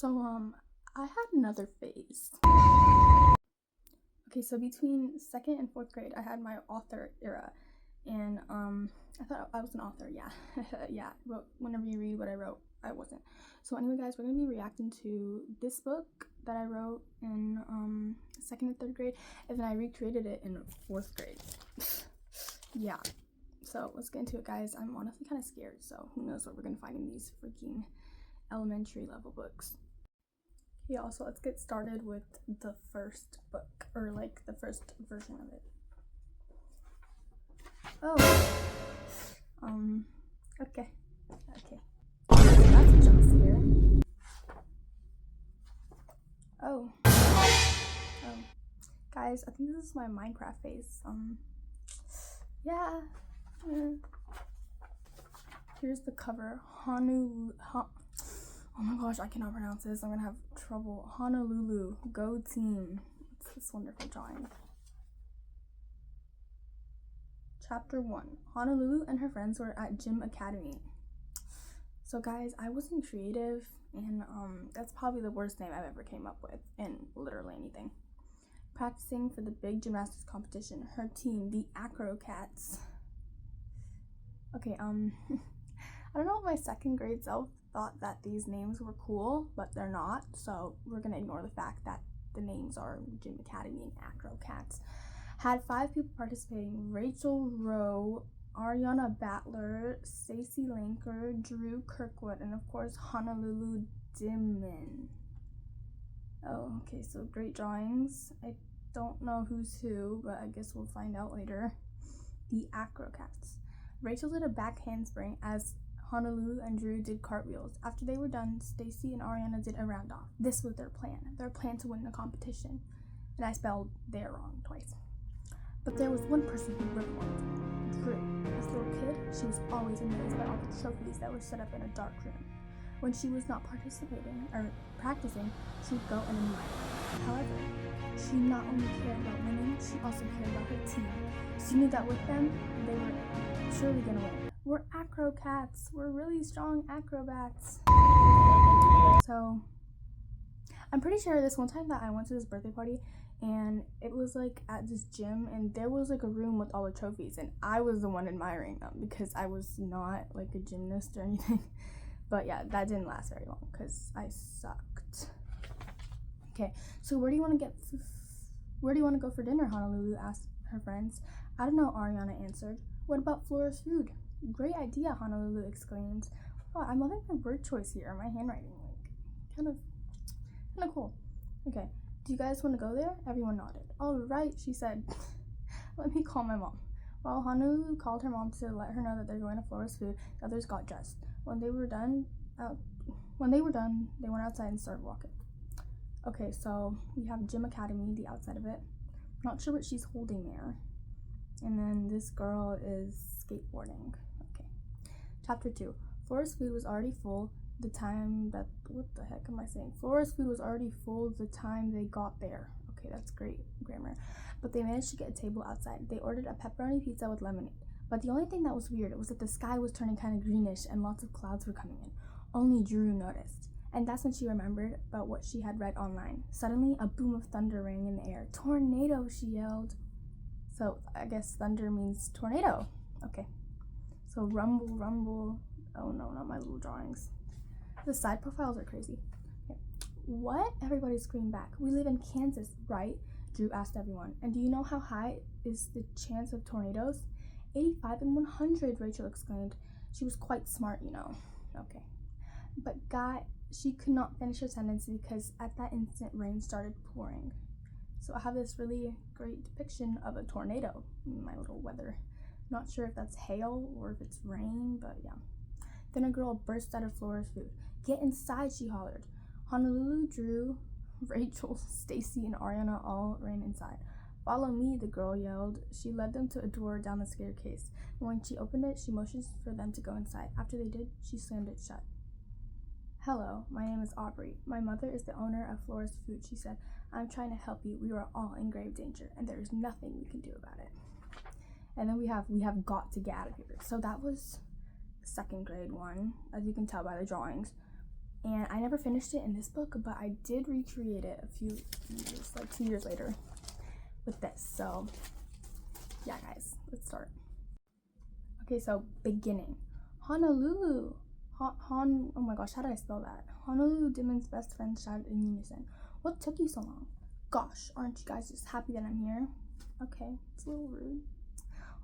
So, I had another phase. Okay, so between 2nd and 4th grade, I had my author era, and I thought I was an author, yeah. Yeah, but whenever you read what I wrote, I wasn't. So anyway, guys, we're gonna be reacting to this book that I wrote in 2nd and 3rd grade, and then I recreated it in 4th grade. Yeah, so let's get into it, guys. I'm honestly kind of scared, so who knows what we're gonna find in these freaking elementary level books. Yeah, also let's get started with the first book, or like the first version of it. Oh, okay. That's a jump scare. Oh, guys, I think this is my Minecraft face. Yeah. Here's the cover. Oh my gosh, I cannot pronounce this. I'm gonna have trouble. Honolulu, go team. It's this wonderful drawing. Chapter 1. Honolulu and her friends were at Gym Academy. So guys, I wasn't creative, and that's probably the worst name I've ever came up with in literally anything. Practicing for the big gymnastics competition. Her team, the Acrocats. Okay, I don't know if my 2nd grade self thought that these names were cool, but they're not, so we're gonna ignore the fact that the names are Gym Academy and Acrocats. Had 5 people participating: Rachel Rowe, Ariana Battler, Stacey Lanker, Drew Kirkwood, and of course Honolulu Dimon. Oh, okay, so great drawings. I don't know who's who, but I guess we'll find out later. The Acrocats. Rachel did a back handspring as Honolulu and Drew did cartwheels. After they were done, Stacey and Ariana did a round off. This was their plan to win the competition. And I spelled "their" wrong twice. But there was one person who performed. Drew. As a little kid, she was always amazed by all the trophies that were set up in a dark room. When she was not participating or practicing, she would go and admire. However, she not only cared about winning, she also cared about her team. She knew that with them, they were surely gonna win. We're Acrocats. We're really strong acrobats. So, I'm pretty sure this one time that I went to this birthday party, and it was like at this gym, and there was like a room with all the trophies, and I was the one admiring them because I was not like a gymnast or anything. But yeah, that didn't last very long because I sucked. Okay, so where do you want to go for dinner? Honolulu asked her friends. I don't know, Ariana answered. What about Flora's food? Great idea, Honolulu exclaimed. Oh, I'm loving my word choice here. My handwriting, like, kind of cool. Okay, do you guys want to go there? Everyone nodded. All right, she said. Let me call my mom. While Honolulu called her mom to let her know that they're going to Flora's food, the others got dressed. When they were done, they went outside and started walking. Okay, so we have Gym Academy, the outside of it. Not sure what she's holding there. And then this girl is skateboarding. Okay. Chapter 2. Flora's food was already full the time that... What the heck am I saying? Flora's food was already full the time they got there. Okay, that's great grammar. But they managed to get a table outside. They ordered a pepperoni pizza with lemonade. But the only thing that was weird was that the sky was turning kind of greenish and lots of clouds were coming in. Only Drew noticed. And that's when she remembered about what she had read online. Suddenly, a boom of thunder rang in the air. Tornado, she yelled. So, I guess thunder means tornado. Okay. So, rumble, rumble. Oh no, not my little drawings. The side profiles are crazy. Okay. What? Everybody screamed back. We live in Kansas, right? Drew asked everyone. And do you know how high is the chance of tornadoes? 85 in 100, Rachel exclaimed. She was quite smart, you know. Okay. But she could not finish her sentence because at that instant, rain started pouring. So I have this really great depiction of a tornado in my little weather. Not sure if that's hail or if it's rain, but yeah. Then a girl burst out of Flora's food. Get inside, she hollered. Honolulu, Drew, Rachel, Stacey, and Ariana all ran inside. Follow me, the girl yelled. She led them to a door down the staircase. And when she opened it, she motioned for them to go inside. After they did, she slammed it shut. Hello, my name is Aubrey. My mother is the owner of Flora's Food, she said. I'm trying to help you. We are all in grave danger, and there is nothing we can do about it. And then we have got to get out of here. So that was 2nd grade one, as you can tell by the drawings. And I never finished it in this book, but I did recreate it a few years, like 2 years later with this. So yeah, guys, let's start. Okay, so beginning. Honolulu. Oh my gosh, how did I spell that? Honolulu Dimon's best friends shouted in unison. What took you so long? Gosh, aren't you guys just happy that I'm here? Okay, it's a little rude.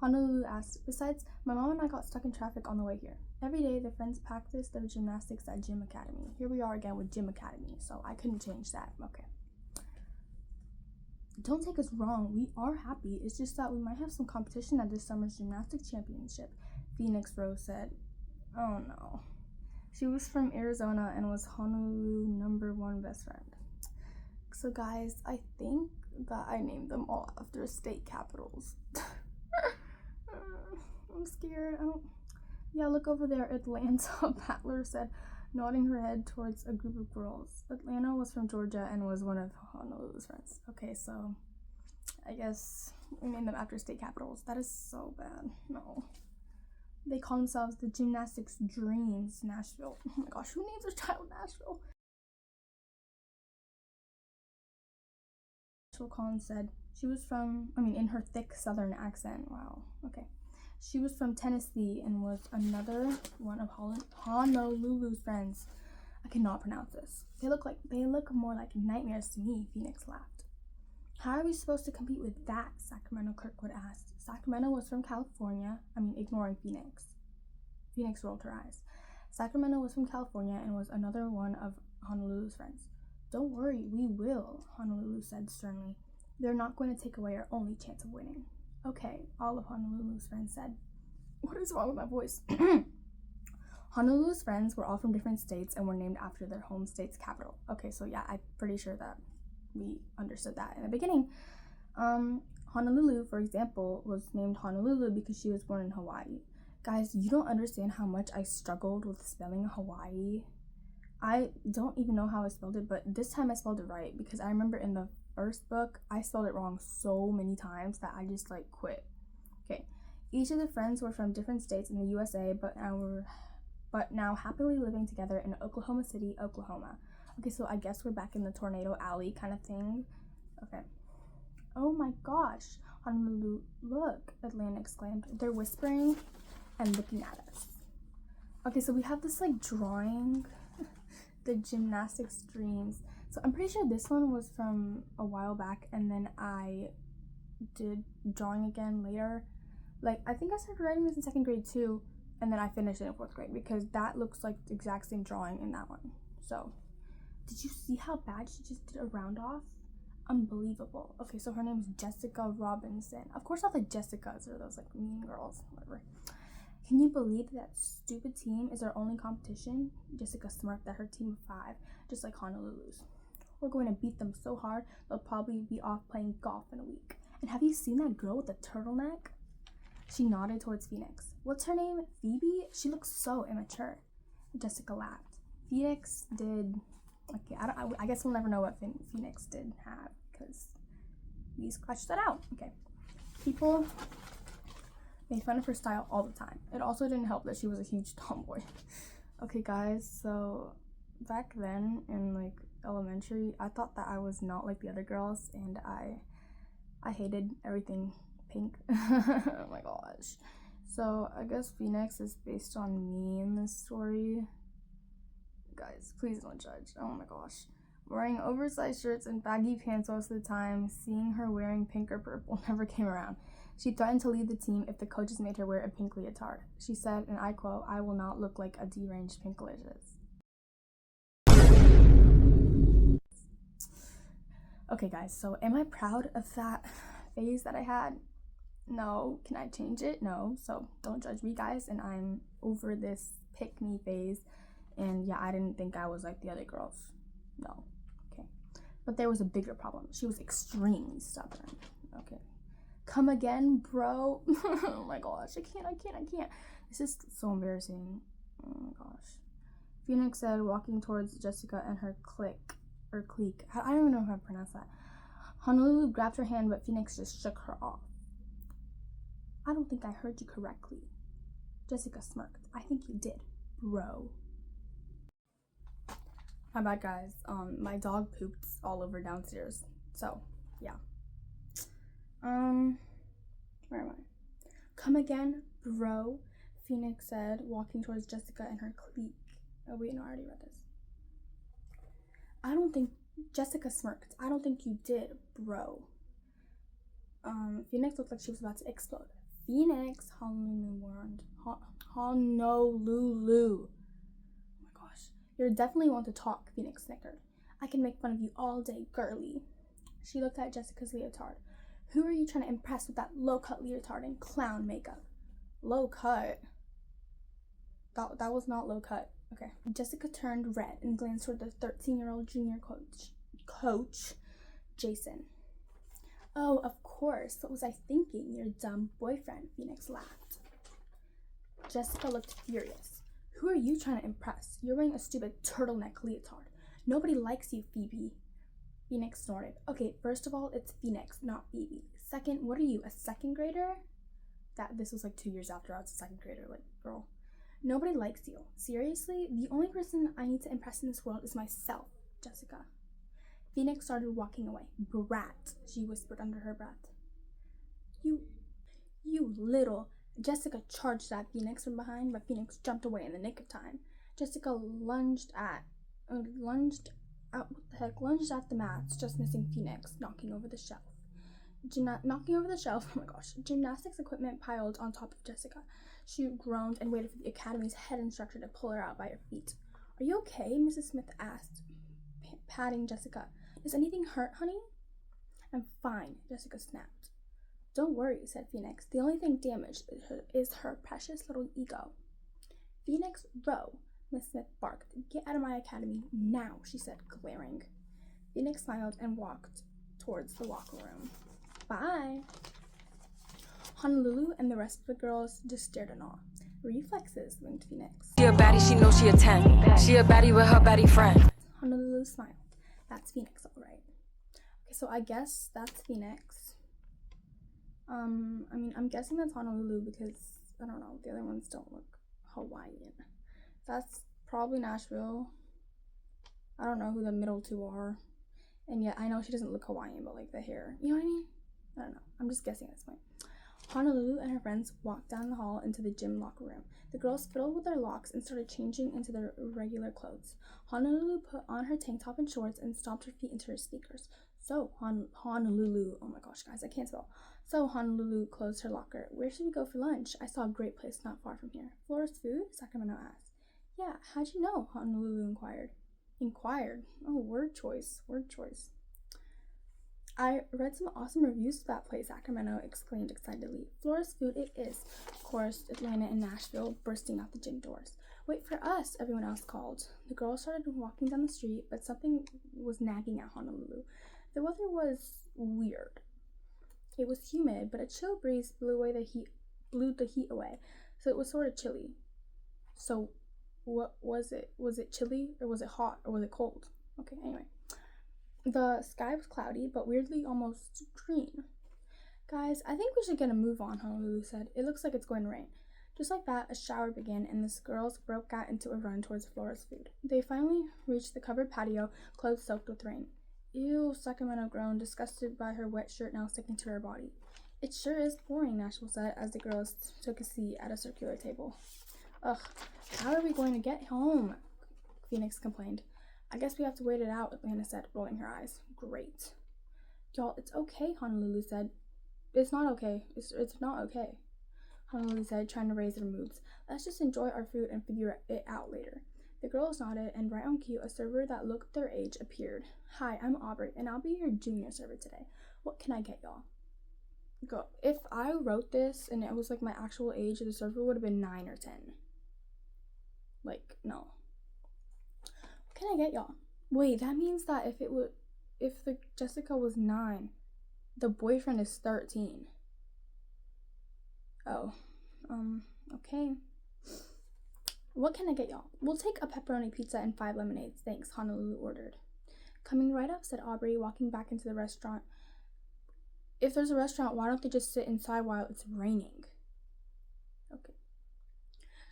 Honolulu asked, besides, my mom and I got stuck in traffic on the way here. Every day, the friends practice their gymnastics at Gym Academy. Here we are again with Gym Academy, so I couldn't change that. Okay. Don't take us wrong, we are happy. It's just that we might have some competition at this summer's gymnastics championship, Phoenix Rose said. Oh no. She was from Arizona and was Honolulu #1 best friend. So guys, I think that I named them all after state capitals. I'm scared. Yeah, look over there, Atlanta, Patler said, nodding her head towards a group of girls. Atlanta was from Georgia and was one of Honolulu's friends. Okay, so I guess we named them after state capitals. That is so bad. No. They call themselves the Gymnastics Dreams Nashville. Oh my gosh, who names their child Nashville? Collins said she was from, in her thick southern accent. Wow, okay. She was from Tennessee and was another one of Honolulu's friends. I cannot pronounce this. They look more like nightmares to me, Phoenix laughed. How are we supposed to compete with that? Sacramento Kirkwood asked. Sacramento was from California. Ignoring Phoenix. Phoenix rolled her eyes. Sacramento was from California and was another one of Honolulu's friends. Don't worry, we will, Honolulu said sternly. They're not going to take away our only chance of winning. Okay, all of Honolulu's friends said. What is wrong with my voice? Honolulu's friends were all from different states and were named after their home state's capital. Okay, so yeah, I'm pretty sure that we understood that in the beginning. Honolulu, for example, was named Honolulu because she was born in Hawaii. Guys, you don't understand how much I struggled with spelling Hawaii. I don't even know how I spelled it, but this time I spelled it right because I remember in the first book, I spelled it wrong so many times that I just quit. Okay, each of the friends were from different states in the USA, but now happily living together in Oklahoma City, Oklahoma. Okay, so I guess we're back in the tornado alley kind of thing. Okay. Oh my gosh, Honolulu, look, Atlanta exclaimed. They're whispering and looking at us. Okay, so we have this drawing, the gymnastics dreams. So I'm pretty sure this one was from a while back, and then I did drawing again later. I think I started writing this in 2nd grade too, and then I finished it in 4th grade because that looks like the exact same drawing in that one. So, did you see how bad she just did a round off? Unbelievable. Okay, so her name is Jessica Robinson. Of course, all the Jessicas are those mean girls, whatever. Can you believe that stupid team is our only competition? Jessica smirked at her team of 5, just like Honolulu's. We're going to beat them so hard, they'll probably be off playing golf in a week. And have you seen that girl with the turtleneck? She nodded towards Phoenix. What's her name? Phoebe? She looks so immature. Jessica laughed. Phoenix did... Okay, I guess we'll never know what Phoenix did have because we scratched that out. Okay. People made fun of her style all the time. It also didn't help that she was a huge tomboy. Okay, guys, so back then in elementary, I thought that I was not like the other girls, and I hated everything pink. Oh my gosh. So I guess Phoenix is based on me in this story. Guys, please don't judge. Oh my gosh. Wearing oversized shirts and baggy pants most of the time, seeing her wearing pink or purple never came around. She threatened to leave the team if the coaches made her wear a pink leotard. She said, and I quote, "I will not look like a deranged pinkalicious." Okay, guys, so am I proud of that phase that I had? No. Can I change it? No. So don't judge me, guys, and I'm over this pick-me phase. And yeah, I didn't think I was like the other girls. No. Okay. But there was a bigger problem. She was extremely stubborn. Okay. Come again, bro. Oh my gosh. I can't. This is so embarrassing. Oh my gosh. Phoenix said, walking towards Jessica and her clique. I don't even know how to pronounce that. Honolulu grabbed her hand, but Phoenix just shook her off. I don't think I heard you correctly. Jessica smirked. I think you did, bro. My bad, guys. My dog pooped all over downstairs. So, yeah. Where am I? Come again, bro, Phoenix said, walking towards Jessica and her clique. Oh, wait, no, I already read this. I don't think, Jessica smirked. I don't think you did, bro. Phoenix looked like she was about to explode. Phoenix, Honolulu warned. Honolulu. Oh my gosh. You're definitely one to talk, Phoenix snickered. I can make fun of you all day, girly. She looked at Jessica's leotard. Who are you trying to impress with that low-cut leotard and clown makeup? Low-cut? That was not low-cut. Okay. Jessica turned red and glanced toward the 13-year-old junior coach, Jason. Oh, of course. What was I thinking? Your dumb boyfriend, Phoenix laughed. Jessica looked furious. Who are you trying to impress? You're wearing a stupid turtleneck leotard. Nobody likes you, Phoebe. Phoenix snorted. Okay, first of all, it's Phoenix, not Phoebe. Second, what are you, a second grader? This was like 2 years after I was a second grader, like, girl. Nobody likes you. Seriously? The only person I need to impress in this world is myself, Jessica. Phoenix started walking away. Brat, she whispered under her breath. You little... Jessica charged at Phoenix from behind, but Phoenix jumped away in the nick of time. Jessica lunged at the mats, just missing Phoenix, knocking over the shelf. Oh my gosh. Gymnastics equipment piled on top of Jessica. She groaned and waited for the academy's head instructor to pull her out by her feet. Are you okay? Mrs. Smith asked, patting Jessica. Does anything hurt, honey? I'm fine, Jessica snapped. Don't worry, said Phoenix. The only thing damaged is her precious little ego. Phoenix, row, Miss Smith barked. Get out of my academy now, she said, glaring. Phoenix smiled and walked towards the locker room. Bye. Honolulu and the rest of the girls just stared in awe. Reflexes, winked Phoenix. She a baddie, she knows she a 10. She a baddie with her baddie friend. Honolulu smiled. That's Phoenix, all right. Okay, so I guess that's Phoenix. I'm guessing that's Honolulu because, I don't know, the other ones don't look Hawaiian. That's probably Nashville. I don't know who the middle two are. And yet, I know she doesn't look Hawaiian, but like the hair. You know what I mean? I don't know. I'm just guessing at this point. Honolulu and her friends walked down the hall into the gym locker room. The girls fiddled with their locks and started changing into their regular clothes. Honolulu put on her tank top and shorts and stomped her feet into her sneakers. So, Honolulu, oh my gosh, guys, I can't spell. So, Honolulu closed her locker. Where should we go for lunch? I saw a great place not far from here. Florist Food? Sacramento asked. Yeah, how'd you know? Honolulu inquired. Oh, word choice. I read some awesome reviews of that place, Sacramento exclaimed excitedly. Florist Food it is, chorused Atlanta and Nashville, bursting out the gym doors. Wait for us, everyone else called. The girls started walking down the street, but something was nagging at Honolulu. The weather was weird. It was humid, but a chill breeze blew the heat away, so it was sort of chilly. So, what was it? Was it chilly, or was it hot, or was it cold? Okay, anyway. The sky was cloudy, but weirdly almost green. Guys, I think we should get a move on, Honolulu said. It looks like it's going to rain. Just like that, a shower began, and the girls broke out into a run towards Florist Food. They finally reached the covered patio, clothes soaked with rain. Ew, Sacramento groaned, disgusted by her wet shirt now sticking to her body. It sure is boring, Nashville said, as the girls took a seat at a circular table. Ugh, how are we going to get home? Phoenix complained. I guess we have to wait it out, Atlanta said, rolling her eyes. Great. Y'all, it's okay, Honolulu said. It's not okay. It's not okay, Honolulu said, trying to raise their moods. Let's just enjoy our food and figure it out later. The girls nodded, and right on cue, a server that looked their age appeared. Hi, I'm Aubrey, and I'll be your junior server today. What can I get y'all? Go. If I wrote this and it was like my actual age, the server would have been 9 or 10. Like, no. What can I get y'all? Wait, that means that if the Jessica was 9, the boyfriend is 13. Oh, okay. What can I get y'all? We'll take a pepperoni pizza and 5 lemonades, thanks, Honolulu ordered. Coming right up, said Aubrey, walking back into the restaurant. If there's a restaurant, why don't they just sit inside while it's raining? Okay.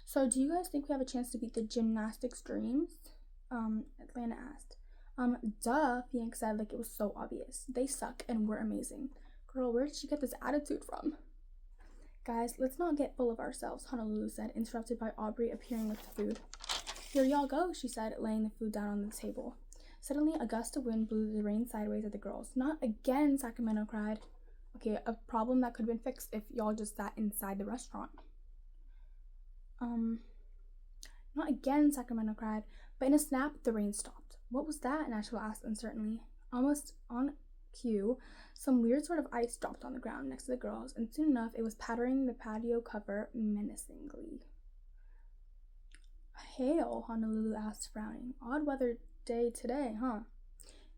So, do you guys think we have a chance to beat the gymnastics dreams? Atlanta asked. Duh, Phoenix said like it was so obvious. They suck and we're amazing. Girl, where did she get this attitude from? Guys, let's not get full of ourselves, Honolulu said, interrupted by Aubrey appearing with the food. Here y'all go, she said, laying the food down on the table. Suddenly, a gust of wind blew the rain sideways at the girls. Not again, Sacramento cried. Okay, a problem that could have been fixed if y'all just sat inside the restaurant. Not again, Sacramento cried, but in a snap, the rain stopped. What was that? Nashville asked uncertainly. Almost on cue, some weird sort of ice dropped on the ground next to the girls, and soon enough, it was pattering the patio cover menacingly. Hail, Honolulu asked, frowning. Odd weather day today, huh?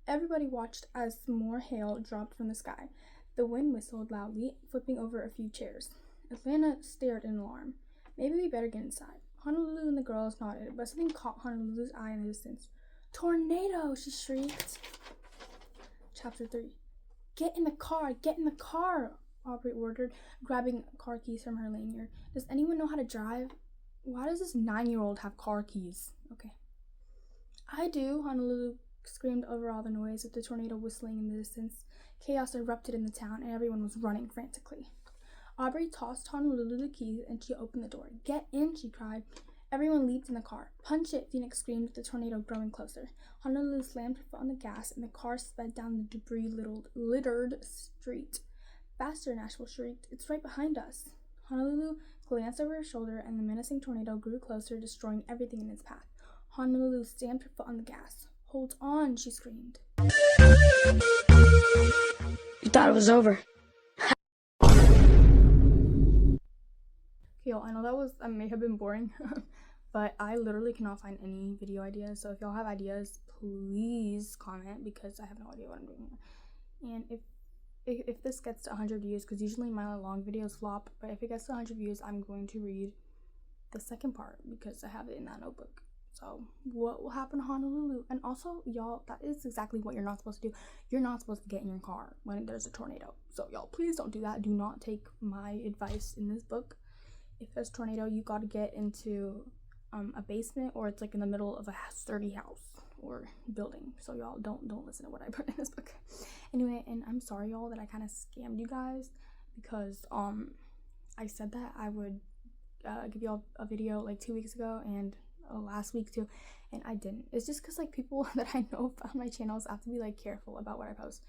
Everybody watched as more hail dropped from the sky. The wind whistled loudly, flipping over a few chairs. Atlanta stared in alarm. Maybe we better get inside. Honolulu and the girls nodded, but something caught Honolulu's eye in the distance. Tornado! She shrieked. Chapter 3. Get in the car! Get in the car! Aubrey ordered, grabbing car keys from her lanyard. Does anyone know how to drive? Why does this 9-year-old have car keys? Okay. I do, Honolulu screamed over all the noise of the tornado whistling in the distance. Chaos erupted in the town, and everyone was running frantically. Aubrey tossed Honolulu the keys, and she opened the door. Get in, she cried. Everyone leaped in the car. Punch it, Phoenix screamed with the tornado growing closer. Honolulu slammed her foot on the gas, and the car sped down the debris-littered street. Faster, Nashville shrieked. It's right behind us. Honolulu glanced over her shoulder, and the menacing tornado grew closer, destroying everything in its path. Honolulu stamped her foot on the gas. Hold on, she screamed. You thought it was over. Yo, I know that may have been boring, but I literally cannot find any video ideas. So if y'all have ideas, please comment because I have no idea what I'm doing here. And if this gets to 100 views, because usually my long videos flop, but if it gets to 100 views, I'm going to read the second part because I have it in that notebook. So what will happen to Honolulu? And also, y'all, that is exactly what you're not supposed to do. You're not supposed to get in your car when there's a tornado. So y'all, please don't do that. Do not take my advice in this book. If there's a tornado, you got to get into a basement, or it's like in the middle of a sturdy house or building. So y'all don't listen to what I put in this book. Anyway, and I'm sorry y'all that I kind of scammed you guys because I said that I would give y'all a video like 2 weeks ago and last week too, and I didn't. It's just because like people that I know on my channels have to be like careful about what I post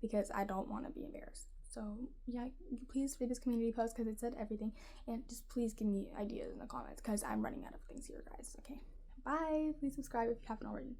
because I don't want to be embarrassed. So yeah, please read this community post because it said everything, and just please give me ideas in the comments because I'm running out of things here, guys. Okay, bye. Please subscribe if you haven't already.